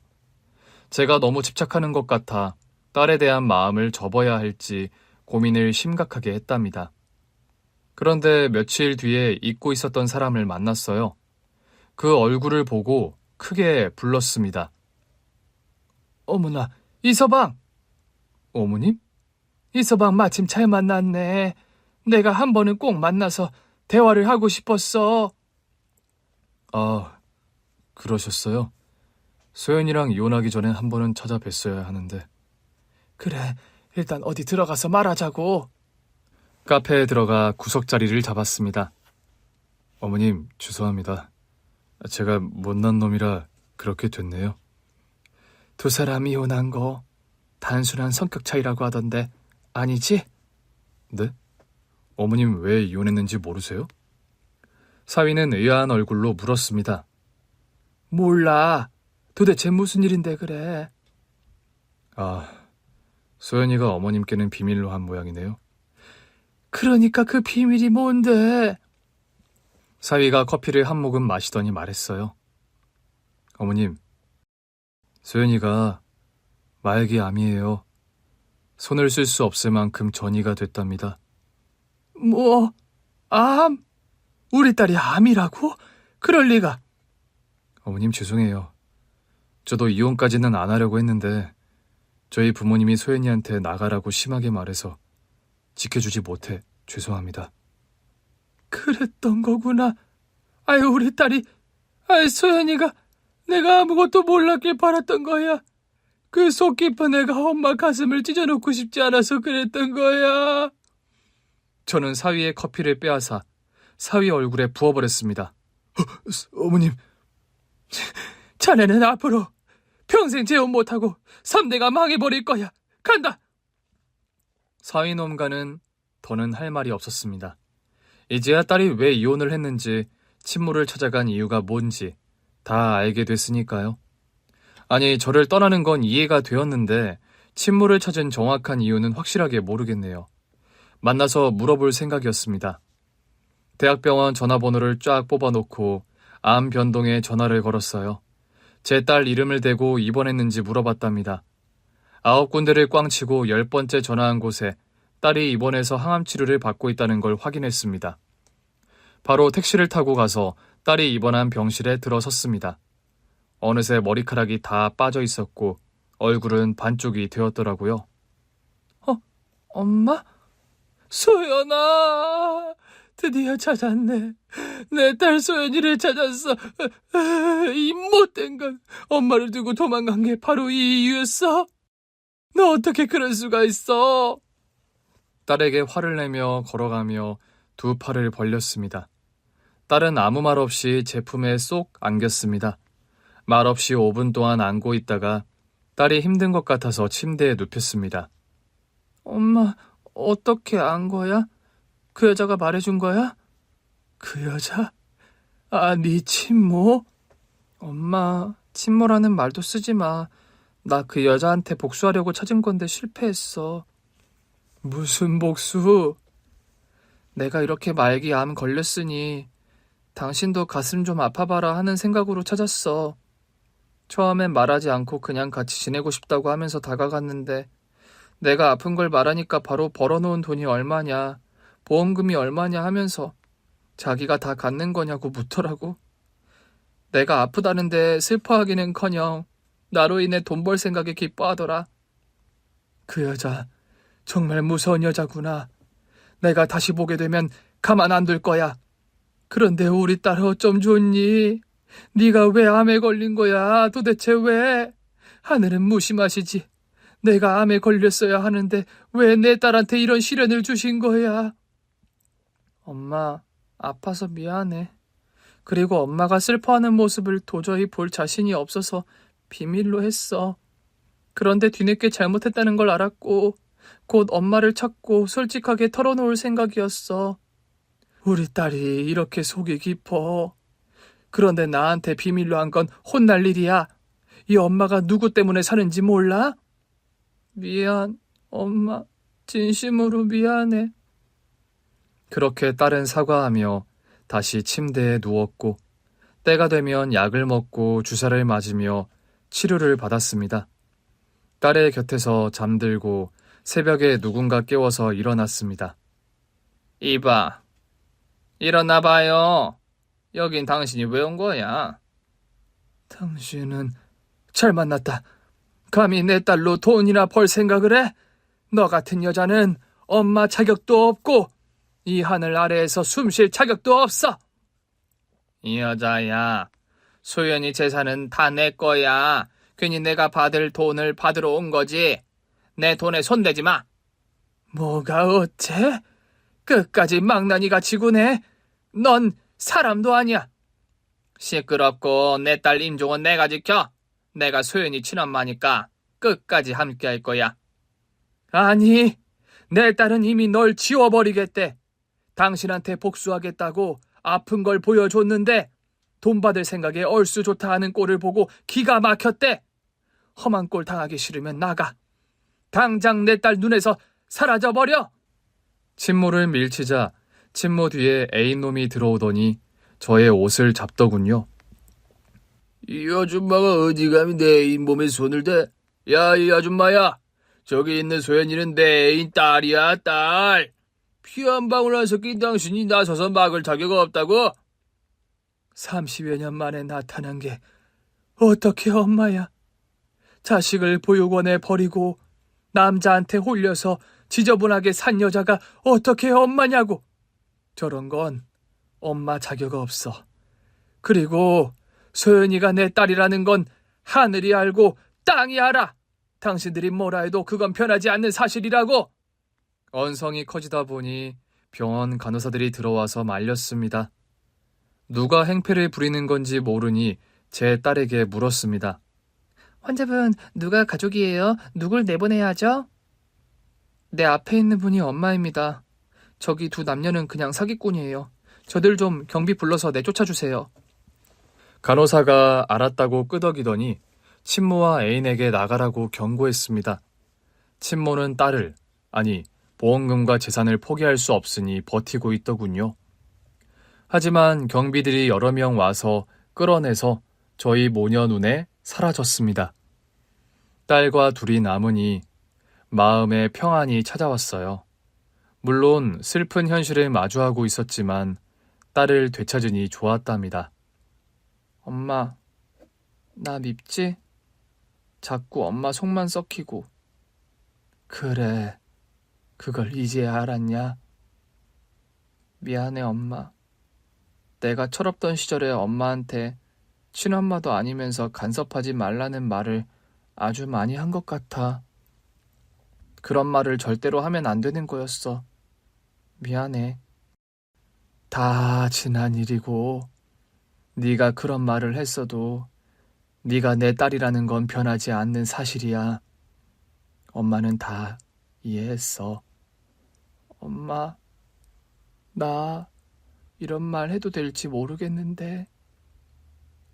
제가 너무 집착하는 것 같아 딸에 대한 마음을 접어야 할지 고민을 심각하게 했답니다. 그런데 며칠 뒤에 잊고 있었던 사람을 만났어요. 그 얼굴을 보고 크게 불렀습니다. 어머나, 이서방! 어머님? 이서방 마침 잘 만났네. 내가 한 번은 꼭 만나서 대화를 하고 싶었어. 아, 그러셨어요? 소연이랑 이혼하기 전에 한 번은 찾아뵀어야 하는데. 그래, 일단 어디 들어가서 말하자고. 카페에 들어가 구석자리를 잡았습니다. 어머님, 죄송합니다. 제가 못난 놈이라 그렇게 됐네요. 두 사람 이혼한 거 단순한 성격 차이라고 하던데 아니지? 네? 어머님 왜 이혼했는지 모르세요? 사위는 의아한 얼굴로 물었습니다. 몰라. 도대체 무슨 일인데 그래? 아, 소연이가 어머님께는 비밀로 한 모양이네요. 그러니까 그 비밀이 뭔데? 사위가 커피를 한 모금 마시더니 말했어요. 어머님, 소연이가 말기 암이에요. 손을 쓸 수 없을 만큼 전이가 됐답니다. 뭐? 암? 우리 딸이 암이라고? 그럴 리가. 어머님 죄송해요. 저도 이혼까지는 안 하려고 했는데 저희 부모님이 소연이한테 나가라고 심하게 말해서 지켜주지 못해 죄송합니다. 그랬던 거구나. 아유, 우리 딸이, 소연이가 내가 아무것도 몰랐길 바랐던 거야. 그 속 깊은 애가 엄마 가슴을 찢어놓고 싶지 않아서 그랬던 거야. 저는 사위의 커피를 빼앗아 사위 얼굴에 부어버렸습니다. 어머님. 자네는 앞으로 평생 재혼 못하고 3대가 망해버릴 거야. 간다. 사위놈과는 더는 할 말이 없었습니다. 이제야 딸이 왜 이혼을 했는지, 친모를 찾아간 이유가 뭔지 다 알게 됐으니까요. 아니, 저를 떠나는 건 이해가 되었는데 친모를 찾은 정확한 이유는 확실하게 모르겠네요. 만나서 물어볼 생각이었습니다. 대학병원 전화번호를 쫙 뽑아놓고 암 변동에 전화를 걸었어요. 제 딸 이름을 대고 입원했는지 물어봤답니다. 9군데를 꽝치고 10번째 전화한 곳에 딸이 입원해서 항암 치료를 받고 있다는 걸 확인했습니다. 바로 택시를 타고 가서 딸이 입원한 병실에 들어섰습니다. 어느새 머리카락이 다 빠져 있었고 얼굴은 반쪽이 되었더라고요. 엄마? 소연아, 드디어 찾았네. 내 딸 소연이를 찾았어. 이 못된 건 엄마를 두고 도망간 게 바로 이 이유였어? 너 어떻게 그럴 수가 있어? 딸에게 화를 내며 걸어가며 두 팔을 벌렸습니다. 딸은 아무 말 없이 제 품에 쏙 안겼습니다. 말없이 5분 동안 안고 있다가 딸이 힘든 것 같아서 침대에 눕혔습니다. 엄마, 어떻게 안 거야? 그 여자가 말해준 거야? 그 여자? 네 친모? 엄마, 친모라는 말도 쓰지 마. 나 그 여자한테 복수하려고 찾은 건데 실패했어. 무슨 복수? 내가 이렇게 말기 암 걸렸으니 당신도 가슴 좀 아파봐라 하는 생각으로 찾았어. 처음엔 말하지 않고 그냥 같이 지내고 싶다고 하면서 다가갔는데 내가 아픈 걸 말하니까 바로 벌어놓은 돈이 얼마냐, 보험금이 얼마냐 하면서 자기가 다 갖는 거냐고 묻더라고. 내가 아프다는데 슬퍼하기는커녕 나로 인해 돈 벌 생각에 기뻐하더라. 그 여자 정말 무서운 여자구나. 내가 다시 보게 되면 가만 안 둘 거야. 그런데 우리 딸 어쩜 좋니? 네가 왜 암에 걸린 거야? 도대체 왜? 하늘은 무심하시지. 내가 암에 걸렸어야 하는데 왜 내 딸한테 이런 시련을 주신 거야? 엄마, 아파서 미안해. 그리고 엄마가 슬퍼하는 모습을 도저히 볼 자신이 없어서 비밀로 했어. 그런데 뒤늦게 잘못했다는 걸 알았고 곧 엄마를 찾고 솔직하게 털어놓을 생각이었어. 우리 딸이 이렇게 속이 깊어. 그런데 나한테 비밀로 한 건 혼날 일이야. 이 엄마가 누구 때문에 사는지 몰라? 미안, 엄마. 진심으로 미안해. 그렇게 딸은 사과하며 다시 침대에 누웠고 때가 되면 약을 먹고 주사를 맞으며 치료를 받았습니다. 딸의 곁에서 잠들고 새벽에 누군가 깨워서 일어났습니다. 이봐, 일어나봐요. 여긴 당신이 왜 온 거야? 당신은 잘 만났다. 감히 내 딸로 돈이나 벌 생각을 해? 너 같은 여자는 엄마 자격도 없고 이 하늘 아래에서 숨 쉴 자격도 없어. 이 여자야, 소연이 재산은 다 내 거야. 괜히 내가 받을 돈을 받으러 온 거지. 내 돈에 손대지 마. 뭐가 어째? 끝까지 망나니가 지구네. 넌 사람도 아니야. 시끄럽고 내 딸 임종은 내가 지켜. 내가 소연이 친엄마니까 끝까지 함께 할 거야. 아니, 내 딸은 이미 널 지워버리겠대. 당신한테 복수하겠다고 아픈 걸 보여줬는데 돈 받을 생각에 얼쑤 좋다 하는 꼴을 보고 기가 막혔대. 험한 꼴 당하기 싫으면 나가. 당장 내 딸 눈에서 사라져버려. 친모를 밀치자 친모 뒤에 애인놈이 들어오더니 저의 옷을 잡더군요. 이 아줌마가 어디 감히 내 애인 몸에 손을 대? 야, 이 아줌마야. 저기 있는 소연이는 내 애인 딸이야, 딸. 피 한 방울 안 섞인 당신이 나서서 막을 자격 없다고? 30여 년 만에 나타난 게 어떻게 엄마야? 자식을 보육원에 버리고 남자한테 홀려서 지저분하게 산 여자가 어떻게 엄마냐고. 저런 건 엄마 자격 없어. 그리고 소연이가 내 딸이라는 건 하늘이 알고 땅이 알아. 당신들이 뭐라 해도 그건 변하지 않는 사실이라고. 언성이 커지다 보니 병원 간호사들이 들어와서 말렸습니다. 누가 행패를 부리는 건지 모르니 제 딸에게 물었습니다. 환자분 누가 가족이에요? 누굴 내보내야 하죠? 내 앞에 있는 분이 엄마입니다. 저기 두 남녀는 그냥 사기꾼이에요. 저들 좀 경비 불러서 내쫓아주세요. 간호사가 알았다고 끄덕이더니 친모와 애인에게 나가라고 경고했습니다. 친모는 딸을, 아니 보험금과 재산을 포기할 수 없으니 버티고 있더군요. 하지만 경비들이 여러 명 와서 끌어내서 저희 모녀 눈에 사라졌습니다. 딸과 둘이 남으니 마음에 평안이 찾아왔어요. 물론 슬픈 현실을 마주하고 있었지만 딸을 되찾으니 좋았답니다. 엄마, 나 밉지? 자꾸 엄마 속만 썩히고. 그래, 그걸 이제야 알았냐? 미안해, 엄마. 내가 철없던 시절에 엄마한테 친엄마도 아니면서 간섭하지 말라는 말을 아주 많이 한 것 같아. 그런 말을 절대로 하면 안 되는 거였어. 미안해. 다 지난 일이고 네가 그런 말을 했어도 네가 내 딸이라는 건 변하지 않는 사실이야. 엄마는 다 이해했어. 엄마, 나 이런 말 해도 될지 모르겠는데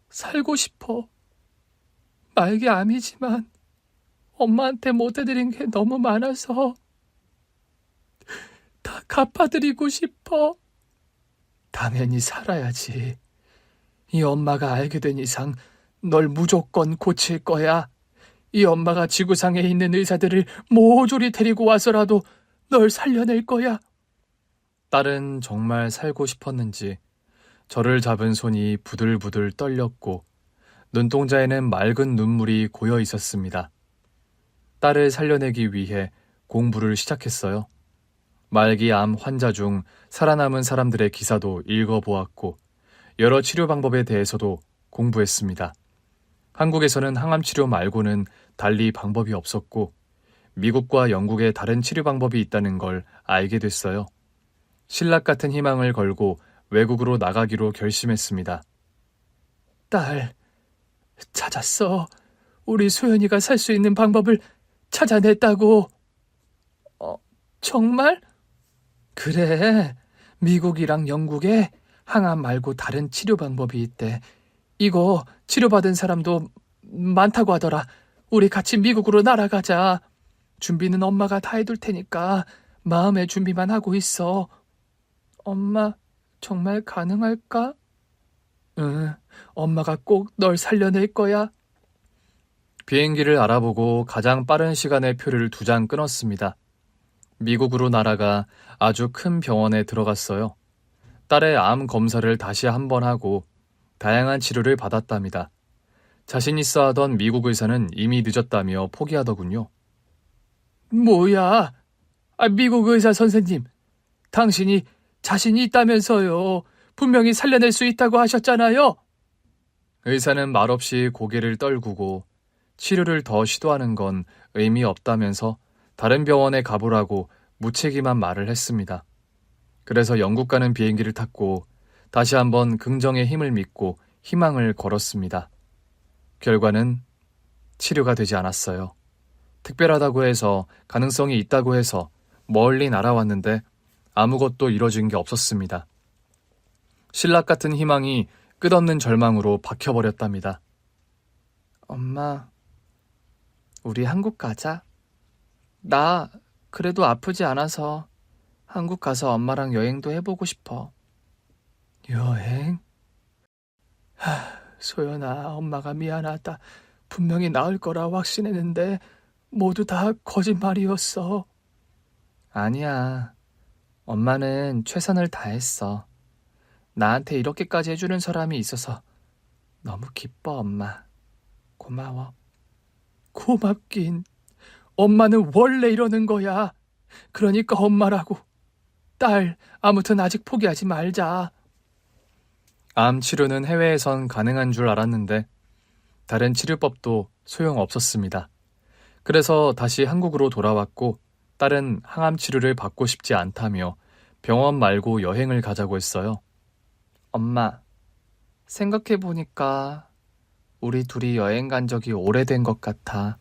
살고 싶어. 말기 암이지만 엄마한테 못해드린 게 너무 많아서 다 갚아드리고 싶어. 당연히 살아야지. 이 엄마가 알게 된 이상 널 무조건 고칠 거야. 이 엄마가 지구상에 있는 의사들을 모조리 데리고 와서라도 널 살려낼 거야. 딸은 정말 살고 싶었는지 저를 잡은 손이 부들부들 떨렸고 눈동자에는 맑은 눈물이 고여 있었습니다. 딸을 살려내기 위해 공부를 시작했어요. 말기암 환자 중 살아남은 사람들의 기사도 읽어보았고 여러 치료 방법에 대해서도 공부했습니다. 한국에서는 항암 치료 말고는 달리 방법이 없었고 미국과 영국에 다른 치료 방법이 있다는 걸 알게 됐어요. 신락 같은 희망을 걸고 외국으로 나가기로 결심했습니다. 딸, 찾았어. 우리 소연이가 살 수 있는 방법을 찾아냈다고. 정말? 그래. 미국이랑 영국에 항암 말고 다른 치료 방법이 있대. 이거 치료받은 사람도 많다고 하더라. 우리 같이 미국으로 날아가자. 준비는 엄마가 다 해둘 테니까 마음의 준비만 하고 있어. 엄마, 정말 가능할까? 응, 엄마가 꼭 널 살려낼 거야. 비행기를 알아보고 가장 빠른 시간의 표를 2장 끊었습니다. 미국으로 날아가 아주 큰 병원에 들어갔어요. 딸의 암 검사를 다시 한 번 하고 다양한 치료를 받았답니다. 자신 있어 하던 미국 의사는 이미 늦었다며 포기하더군요. 뭐야? 미국 의사 선생님, 당신이 자신이 있다면서요. 분명히 살려낼 수 있다고 하셨잖아요. 의사는 말없이 고개를 떨구고 치료를 더 시도하는 건 의미 없다면서 다른 병원에 가보라고 무책임한 말을 했습니다. 그래서 영국 가는 비행기를 탔고 다시 한번 긍정의 힘을 믿고 희망을 걸었습니다. 결과는 치료가 되지 않았어요. 특별하다고 해서 가능성이 있다고 해서 멀리 날아왔는데 아무것도 이뤄진 게 없었습니다. 신락 같은 희망이 끝없는 절망으로 박혀버렸답니다. 엄마, 우리 한국 가자. 나 그래도 아프지 않아서 한국 가서 엄마랑 여행도 해보고 싶어. 여행? 소연아, 엄마가 미안하다. 분명히 나을 거라 확신했는데 모두 다 거짓말이었어. 아니야. 엄마는 최선을 다했어. 나한테 이렇게까지 해주는 사람이 있어서 너무 기뻐, 엄마. 고마워. 고맙긴. 엄마는 원래 이러는 거야. 그러니까 엄마라고. 딸, 아무튼 아직 포기하지 말자. 암 치료는 해외에선 가능한 줄 알았는데 다른 치료법도 소용없었습니다. 그래서 다시 한국으로 돌아왔고 딸은 항암 치료를 받고 싶지 않다며 병원 말고 여행을 가자고 했어요. 엄마, 생각해보니까 우리 둘이 여행 간 적이 오래된 것 같아.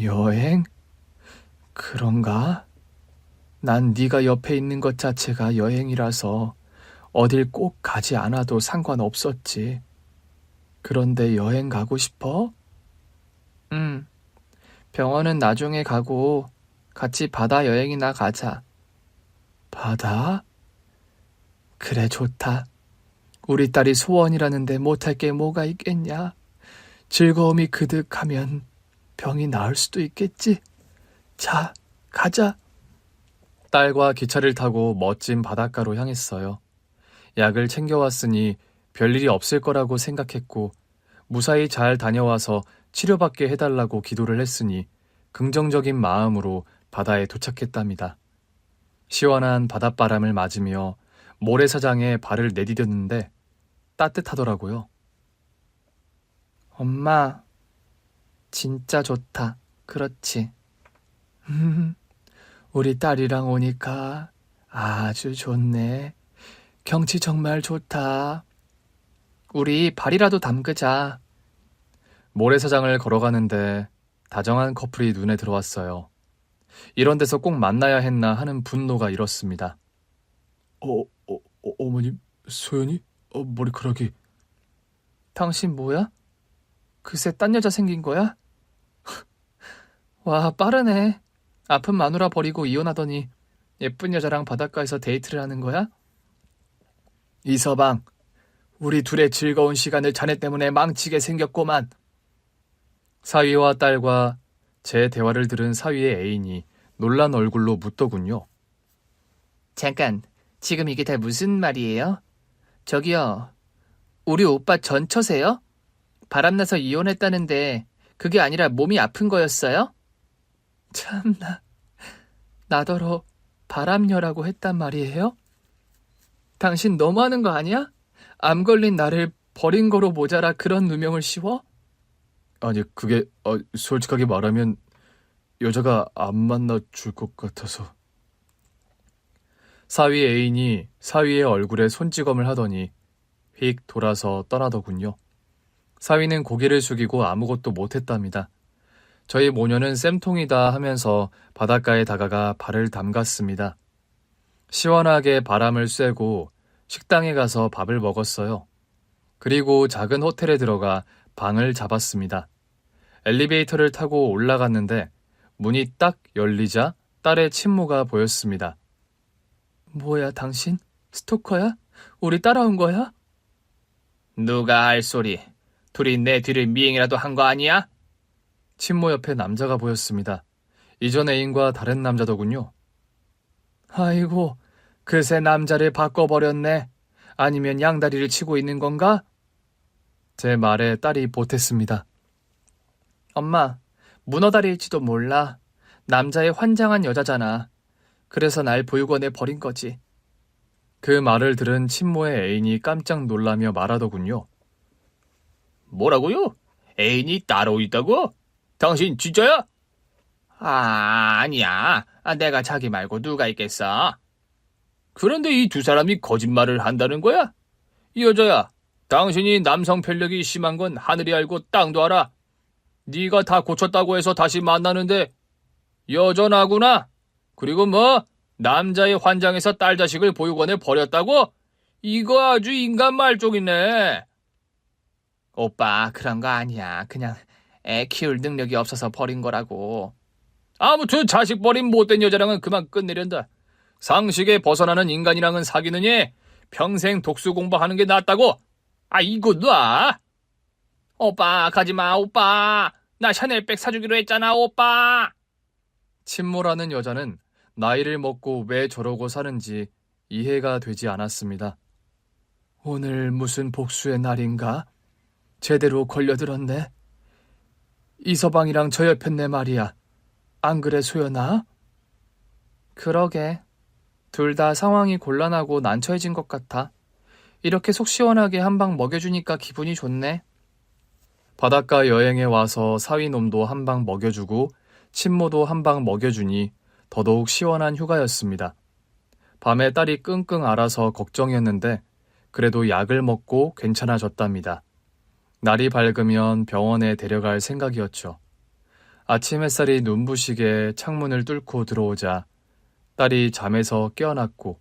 여행? 그런가? 난 네가 옆에 있는 것 자체가 여행이라서 어딜 꼭 가지 않아도 상관없었지. 그런데 여행 가고 싶어? 응. 병원은 나중에 가고 같이 바다 여행이나 가자. 바다? 그래, 좋다. 우리 딸이 소원이라는데 못할 게 뭐가 있겠냐. 즐거움이 그득하면 병이 나을 수도 있겠지. 자, 가자. 딸과 기차를 타고 멋진 바닷가로 향했어요. 약을 챙겨왔으니 별일이 없을 거라고 생각했고 무사히 잘 다녀와서 치료받게 해달라고 기도를 했으니 긍정적인 마음으로 바다에 도착했답니다. 시원한 바닷바람을 맞으며 모래사장에 발을 내디뎠는데 따뜻하더라고요. 엄마, 진짜 좋다. 그렇지? 우리 딸이랑 오니까 아주 좋네. 경치 정말 좋다. 우리 발이라도 담그자. 모래사장을 걸어가는데 다정한 커플이 눈에 들어왔어요. 이런 데서 꼭 만나야 했나 하는 분노가 일었습니다. 어머님, 소연이? 머리카락이. 당신 뭐야? 글쎄 딴 여자 생긴 거야? 와, 빠르네. 아픈 마누라 버리고 이혼하더니 예쁜 여자랑 바닷가에서 데이트를 하는 거야? 이서방, 우리 둘의 즐거운 시간을 자네 때문에 망치게 생겼구만. 사위와 딸과 제 대화를 들은 사위의 애인이 놀란 얼굴로 묻더군요. 잠깐, 지금 이게 다 무슨 말이에요? 저기요, 우리 오빠 전처세요? 바람나서 이혼했다는데 그게 아니라 몸이 아픈 거였어요? 참나, 나더러 바람녀라고 했단 말이에요? 당신 너무하는 거 아니야? 암 걸린 나를 버린 거로 모자라 그런 누명을 씌워? 아니, 그게 솔직하게 말하면 여자가 안 만나 줄 것 같아서. 사위 애인이 사위의 얼굴에 손찌검을 하더니 휙 돌아서 떠나더군요. 사위는 고개를 숙이고 아무것도 못했답니다. 저희 모녀는 쌤통이다 하면서 바닷가에 다가가 발을 담갔습니다. 시원하게 바람을 쐬고 식당에 가서 밥을 먹었어요. 그리고 작은 호텔에 들어가 방을 잡았습니다. 엘리베이터를 타고 올라갔는데 문이 딱 열리자 딸의 친모가 보였습니다. 뭐야, 당신? 스토커야? 우리 따라온 거야? 누가 할 소리. 둘이 내 뒤를 미행이라도 한 거 아니야? 친모 옆에 남자가 보였습니다. 이전 애인과 다른 남자더군요. 아이고, 그새 남자를 바꿔버렸네. 아니면 양다리를 치고 있는 건가? 제 말에 딸이 보탰습니다. 엄마, 문어다리일지도 몰라. 남자의 환장한 여자잖아. 그래서 날 보육원에 버린 거지. 그 말을 들은 친모의 애인이 깜짝 놀라며 말하더군요. 뭐라고요? 애인이 따로 있다고? 당신 진짜야? 아니야. 내가 자기 말고 누가 있겠어? 그런데 이 두 사람이 거짓말을 한다는 거야? 이 여자야, 당신이 남성 편력이 심한 건 하늘이 알고 땅도 알아. 네가 다 고쳤다고 해서 다시 만나는데 여전하구나. 그리고 뭐 남자의 환장에서 딸 자식을 보육원에 버렸다고? 이거 아주 인간 말종이네. 오빠, 그런 거 아니야. 그냥 애 키울 능력이 없어서 버린 거라고. 아무튼 자식 버린 못된 여자랑은 그만 끝내련다. 상식에 벗어나는 인간이랑은 사귀느니 평생 독수 공부하는 게 낫다고. 이거 놔. 오빠, 가지마, 오빠. 나 샤넬백 사주기로 했잖아, 오빠. 친모라는 여자는 나이를 먹고 왜 저러고 사는지 이해가 되지 않았습니다. 오늘 무슨 복수의 날인가? 제대로 걸려들었네. 이서방이랑 저 옆했네 말이야. 안 그래, 소연아? 그러게. 둘 다 상황이 곤란하고 난처해진 것 같아. 이렇게 속 시원하게 한 방 먹여주니까 기분이 좋네. 바닷가 여행에 와서 사위놈도 한 방 먹여주고 친모도 한 방 먹여주니 더더욱 시원한 휴가였습니다. 밤에 딸이 끙끙 앓아서 걱정이었는데 그래도 약을 먹고 괜찮아졌답니다. 날이 밝으면 병원에 데려갈 생각이었죠. 아침 햇살이 눈부시게 창문을 뚫고 들어오자 딸이 잠에서 깨어났고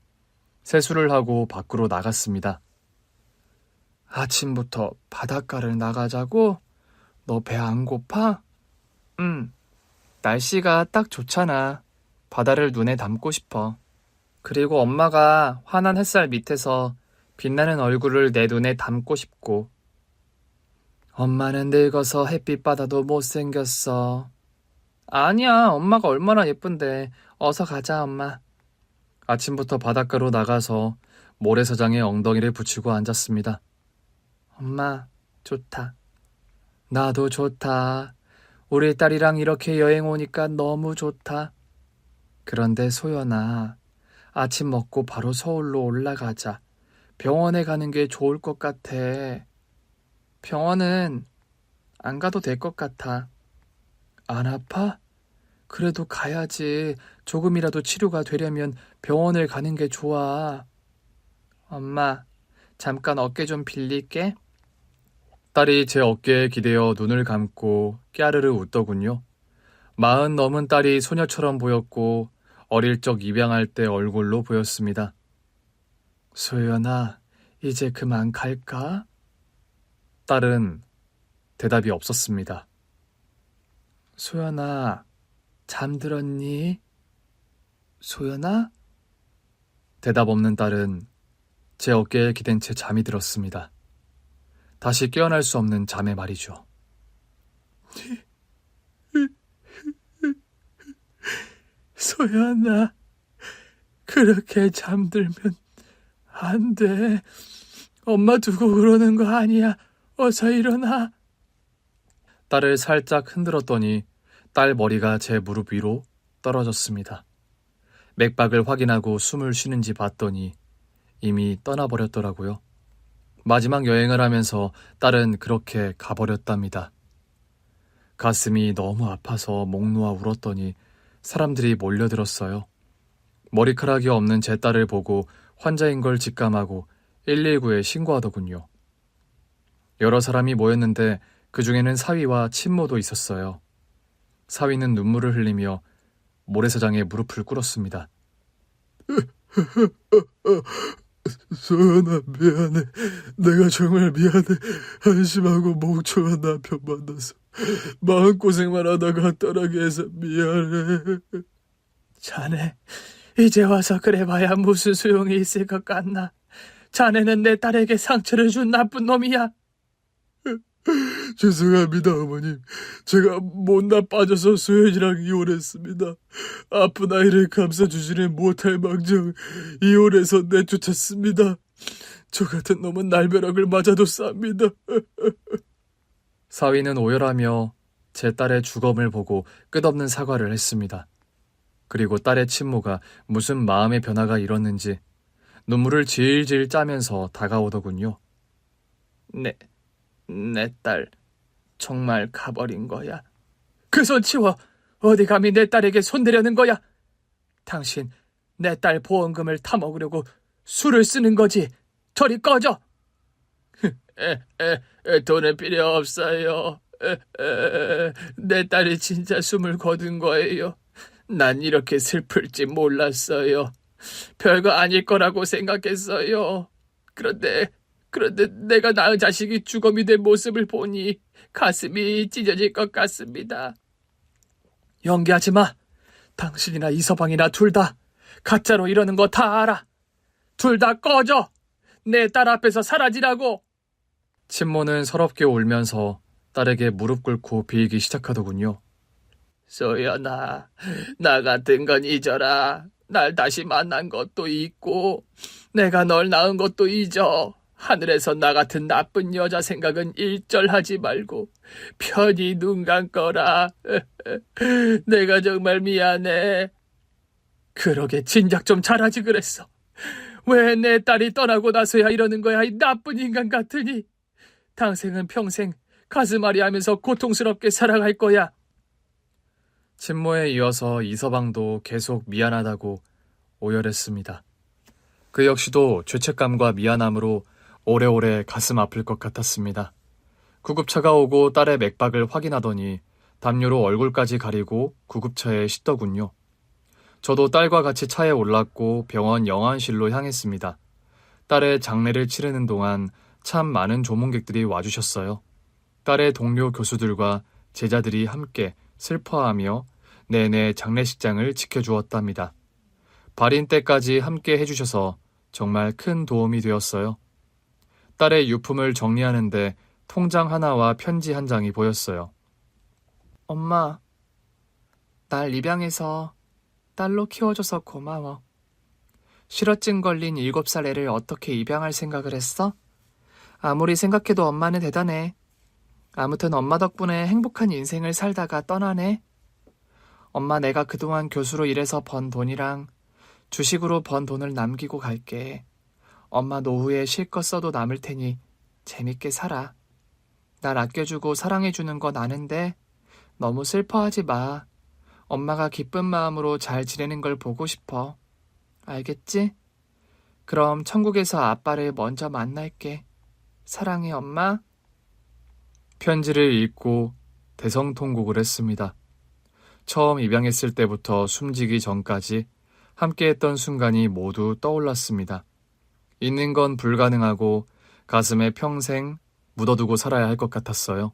세수를 하고 밖으로 나갔습니다. 아침부터 바닷가를 나가자고? 너 배 안 고파? 날씨가 딱 좋잖아. 바다를 눈에 담고 싶어. 그리고 엄마가 환한 햇살 밑에서 빛나는 얼굴을 내 눈에 담고 싶고. 엄마는 늙어서 햇빛 받아도 못생겼어. 아니야, 엄마가 얼마나 예쁜데. 어서 가자, 엄마. 아침부터 바닷가로 나가서 모래사장에 엉덩이를 붙이고 앉았습니다. 엄마, 좋다. 나도 좋다. 우리 딸이랑 이렇게 여행 오니까 너무 좋다. 그런데 소연아, 아침 먹고 바로 서울로 올라가자. 병원에 가는 게 좋을 것 같아. 병원은 안 가도 될 것 같아. 안 아파? 그래도 가야지. 조금이라도 치료가 되려면 병원을 가는 게 좋아. 엄마, 잠깐 어깨 좀 빌릴게. 딸이 제 어깨에 기대어 눈을 감고 깨르르 웃더군요. 40 넘은 딸이 소녀처럼 보였고 어릴 적 입양할 때 얼굴로 보였습니다. 소연아, 이제 그만 갈까? 딸은 대답이 없었습니다. 소연아, 잠들었니? 소연아? 대답 없는 딸은 제 어깨에 기댄 채 잠이 들었습니다. 다시 깨어날 수 없는 잠에 말이죠. 소연아, 그렇게 잠들면 안 돼. 엄마 두고 그러는 거 아니야. 어서 일어나. 딸을 살짝 흔들었더니 딸 머리가 제 무릎 위로 떨어졌습니다. 맥박을 확인하고 숨을 쉬는지 봤더니 이미 떠나버렸더라고요. 마지막 여행을 하면서 딸은 그렇게 가버렸답니다. 가슴이 너무 아파서 목 놓아 울었더니 사람들이 몰려들었어요. 머리카락이 없는 제 딸을 보고 환자인 걸 직감하고 119에 신고하더군요. 여러 사람이 모였는데 그 중에는 사위와 친모도 있었어요. 사위는 눈물을 흘리며 모래사장에 무릎을 꿇었습니다. 소연아, 미안해. 내가 정말 미안해. 한심하고 멍청한 남편 만나서 마음고생만 하다가 떠나게 해서 미안해. 자네, 이제 와서 그래봐야 무슨 소용이 있을 것 같나. 자네는 내 딸에게 상처를 준 나쁜 놈이야. 죄송합니다, 어머님. 제가 못나 빠져서 소연이랑 이혼했습니다. 아픈 아이를 감싸주지는 못할 망정 이혼해서 내쫓았습니다. 저 같은 놈은 날벼락을 맞아도 쌉니다. 사위는 오열하며 제 딸의 주검을 보고 끝없는 사과를 했습니다. 그리고 딸의 친모가 무슨 마음의 변화가 일었는지 눈물을 질질 짜면서 다가오더군요. 내 딸 정말 가버린 거야. 그 손 치워. 어디 감히 내 딸에게 손대려는 거야. 당신 내 딸 보험금을 타먹으려고 술을 쓰는 거지. 저리 꺼져. 돈은 필요 없어요. 내 딸이 진짜 숨을 거둔 거예요. 난 이렇게 슬플지 몰랐어요. 별거 아닐 거라고 생각했어요. 그런데 내가 낳은 자식이 주검이 된 모습을 보니 가슴이 찢어질 것 같습니다. 연기하지 마. 당신이나 이서방이나 둘 다 가짜로 이러는 거 다 알아. 둘 다 꺼져. 내 딸 앞에서 사라지라고. 친모는 서럽게 울면서 딸에게 무릎 꿇고 빌기 시작하더군요. 소연아, 나 같은 건 잊어라. 날 다시 만난 것도 잊고 내가 널 낳은 것도 잊어. 하늘에서 나 같은 나쁜 여자 생각은 일절하지 말고 편히 눈 감거라. 내가 정말 미안해. 그러게 진작 좀 잘하지 그랬어. 왜 내 딸이 떠나고 나서야 이러는 거야, 이 나쁜 인간 같으니. 당생은 평생 가슴앓이 하면서 고통스럽게 살아갈 거야. 친모에 이어서 이서방도 계속 미안하다고 오열했습니다. 그 역시도 죄책감과 미안함으로 오래오래 가슴 아플 것 같았습니다. 구급차가 오고 딸의 맥박을 확인하더니 담요로 얼굴까지 가리고 구급차에 싣더군요. 저도 딸과 같이 차에 올랐고 병원 영안실로 향했습니다. 딸의 장례를 치르는 동안 참 많은 조문객들이 와주셨어요. 딸의 동료 교수들과 제자들이 함께 슬퍼하며 내내 장례식장을 지켜주었답니다. 발인 때까지 함께 해주셔서 정말 큰 도움이 되었어요. 딸의 유품을 정리하는데 통장 하나와 편지 한 장이 보였어요. 엄마, 날 입양해서 딸로 키워줘서 고마워. 실어증 걸린 7살 애를 어떻게 입양할 생각을 했어? 아무리 생각해도 엄마는 대단해. 아무튼 엄마 덕분에 행복한 인생을 살다가 떠나네. 엄마, 내가 그동안 교수로 일해서 번 돈이랑 주식으로 번 돈을 남기고 갈게. 엄마 노후에 실컷 써도 남을 테니 재밌게 살아. 날 아껴주고 사랑해주는 건 아는데 너무 슬퍼하지 마. 엄마가 기쁜 마음으로 잘 지내는 걸 보고 싶어. 알겠지? 그럼 천국에서 아빠를 먼저 만날게. 사랑해, 엄마. 편지를 읽고 대성통곡을 했습니다. 처음 입양했을 때부터 숨지기 전까지 함께했던 순간이 모두 떠올랐습니다. 있는 건 불가능하고 가슴에 평생 묻어두고 살아야 할 것 같았어요.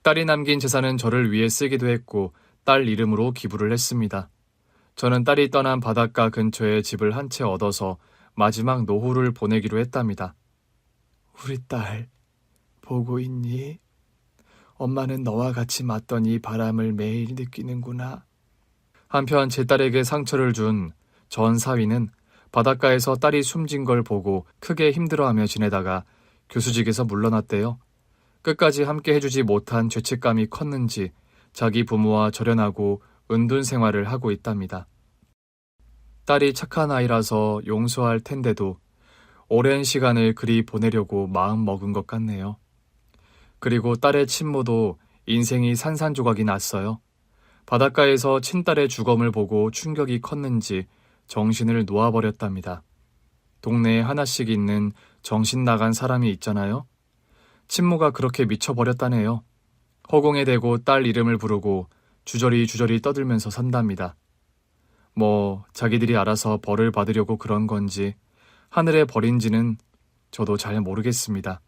딸이 남긴 재산은 저를 위해 쓰기도 했고 딸 이름으로 기부를 했습니다. 저는 딸이 떠난 바닷가 근처에 집을 한 채 얻어서 마지막 노후를 보내기로 했답니다. 우리 딸 보고 있니? 엄마는 너와 같이 맞던 이 바람을 매일 느끼는구나. 한편 제 딸에게 상처를 준 전 사위는 바닷가에서 딸이 숨진 걸 보고 크게 힘들어하며 지내다가 교수직에서 물러났대요. 끝까지 함께 해주지 못한 죄책감이 컸는지 자기 부모와 절연하고 은둔 생활을 하고 있답니다. 딸이 착한 아이라서 용서할 텐데도 오랜 시간을 그리 보내려고 마음 먹은 것 같네요. 그리고 딸의 친모도 인생이 산산조각이 났어요. 바닷가에서 친딸의 주검을 보고 충격이 컸는지 정신을 놓아버렸답니다. 동네에 하나씩 있는 정신 나간 사람이 있잖아요. 친모가 그렇게 미쳐버렸다네요. 허공에 대고 딸 이름을 부르고 주저리 떠들면서 산답니다. 뭐 자기들이 알아서 벌을 받으려고 그런 건지 하늘에 벌인지는 저도 잘 모르겠습니다.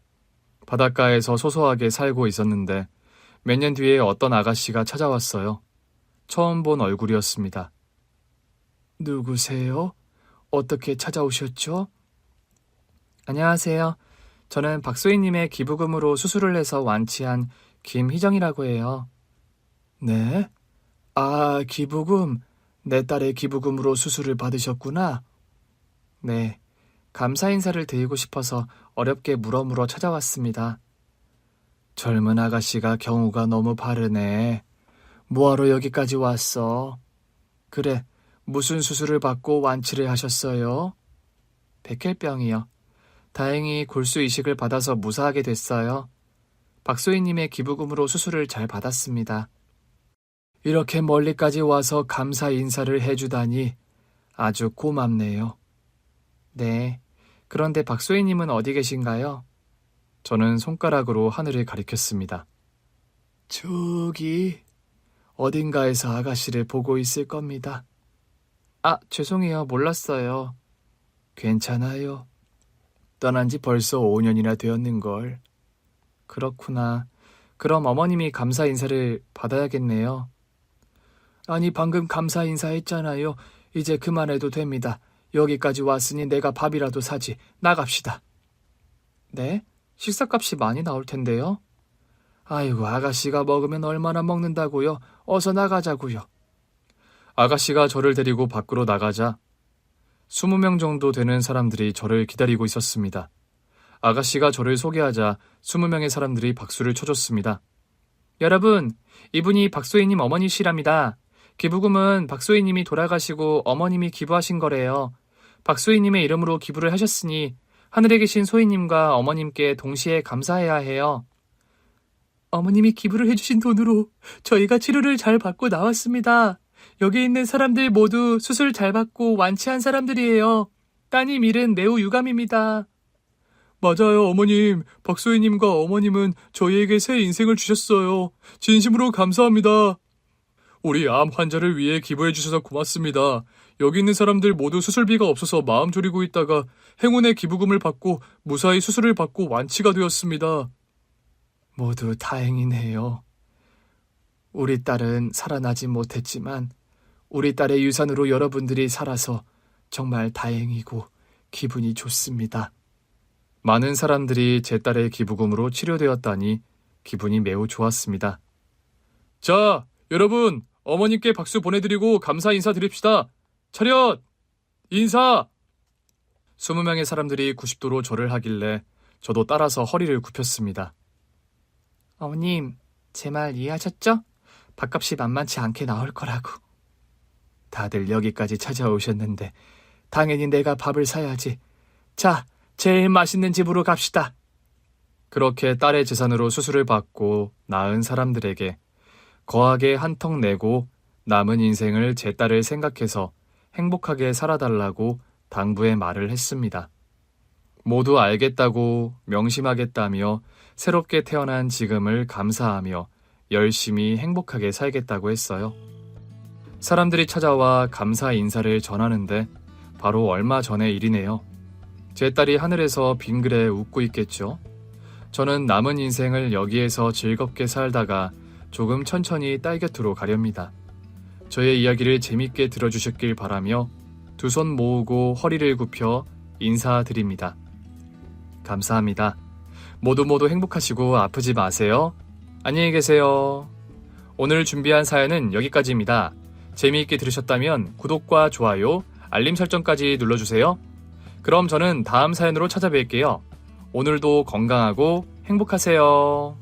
바닷가에서 소소하게 살고 있었는데 몇 년 뒤에 어떤 아가씨가 찾아왔어요. 처음 본 얼굴이었습니다. 누구세요? 어떻게 찾아오셨죠? 안녕하세요. 저는 박소희님의 기부금으로 수술을 해서 완치한 김희정이라고 해요. 네? 아, 기부금. 내 딸의 기부금으로 수술을 받으셨구나. 네, 감사 인사를 드리고 싶어서 어렵게 물어물어 찾아왔습니다. 젊은 아가씨가 경우가 너무 바르네. 뭐하러 여기까지 왔어? 그래, 무슨 수술을 받고 완치를 하셨어요? 백혈병이요. 다행히 골수 이식을 받아서 무사하게 됐어요. 박소희님의 기부금으로 수술을 잘 받았습니다. 이렇게 멀리까지 와서 감사 인사를 해주다니 아주 고맙네요. 네, 그런데 박소희님은 어디 계신가요? 저는 손가락으로 하늘을 가리켰습니다. 저기 어딘가에서 아가씨를 보고 있을 겁니다. 아, 죄송해요. 몰랐어요. 괜찮아요. 떠난 지 벌써 5년이나 되었는걸. 그렇구나. 그럼 어머님이 감사 인사를 받아야겠네요. 아니, 방금 감사 인사했잖아요. 이제 그만해도 됩니다. 여기까지 왔으니 내가 밥이라도 사지. 나갑시다. 네? 식사값이 많이 나올 텐데요. 아이고, 아가씨가 먹으면 얼마나 먹는다고요. 어서 나가자고요. 아가씨가 저를 데리고 밖으로 나가자 20명 정도 되는 사람들이 저를 기다리고 있었습니다. 아가씨가 저를 소개하자 20명의 사람들이 박수를 쳐줬습니다. 여러분, 이분이 박소희님 어머니시랍니다. 기부금은 박소희님이 돌아가시고 어머님이 기부하신 거래요. 박소희님의 이름으로 기부를 하셨으니 하늘에 계신 소희님과 어머님께 동시에 감사해야 해요. 어머님이 기부를 해주신 돈으로 저희가 치료를 잘 받고 나왔습니다. 여기 있는 사람들 모두 수술 잘 받고 완치한 사람들이에요. 따님 일은 매우 유감입니다. 맞아요, 어머님. 박소희님과 어머님은 저희에게 새 인생을 주셨어요. 진심으로 감사합니다. 우리 암 환자를 위해 기부해 주셔서 고맙습니다. 여기 있는 사람들 모두 수술비가 없어서 마음 졸이고 있다가 행운의 기부금을 받고 무사히 수술을 받고 완치가 되었습니다. 모두 다행이네요. 우리 딸은 살아나지 못했지만 우리 딸의 유산으로 여러분들이 살아서 정말 다행이고 기분이 좋습니다. 많은 사람들이 제 딸의 기부금으로 치료되었다니 기분이 매우 좋았습니다. 자, 여러분, 어머님께 박수 보내드리고 감사 인사드립시다. 차렷! 인사! 20명의 사람들이 90도로 절을 하길래 저도 따라서 허리를 굽혔습니다. 어머님, 제 말 이해하셨죠? 밥값이 만만치 않게 나올 거라고. 다들 여기까지 찾아오셨는데 당연히 내가 밥을 사야지. 자, 제일 맛있는 집으로 갑시다. 그렇게 딸의 재산으로 수술을 받고 나은 사람들에게 거하게 한턱 내고 남은 인생을 제 딸을 생각해서 행복하게 살아달라고 당부의 말을 했습니다. 모두 알겠다고 명심하겠다며 새롭게 태어난 지금을 감사하며 열심히 행복하게 살겠다고 했어요. 사람들이 찾아와 감사 인사를 전하는데 바로 얼마 전의 일이네요. 제 딸이 하늘에서 빙그레 웃고 있겠죠. 저는 남은 인생을 여기에서 즐겁게 살다가 조금 천천히 딸 곁으로 가렵니다. 저의 이야기를 재밌게 들어주셨길 바라며 두 손 모으고 허리를 굽혀 인사드립니다. 감사합니다. 모두 행복하시고 아프지 마세요. 안녕히 계세요. 오늘 준비한 사연은 여기까지입니다. 재미있게 들으셨다면 구독과 좋아요, 알림 설정까지 눌러주세요. 그럼 저는 다음 사연으로 찾아뵐게요. 오늘도 건강하고 행복하세요.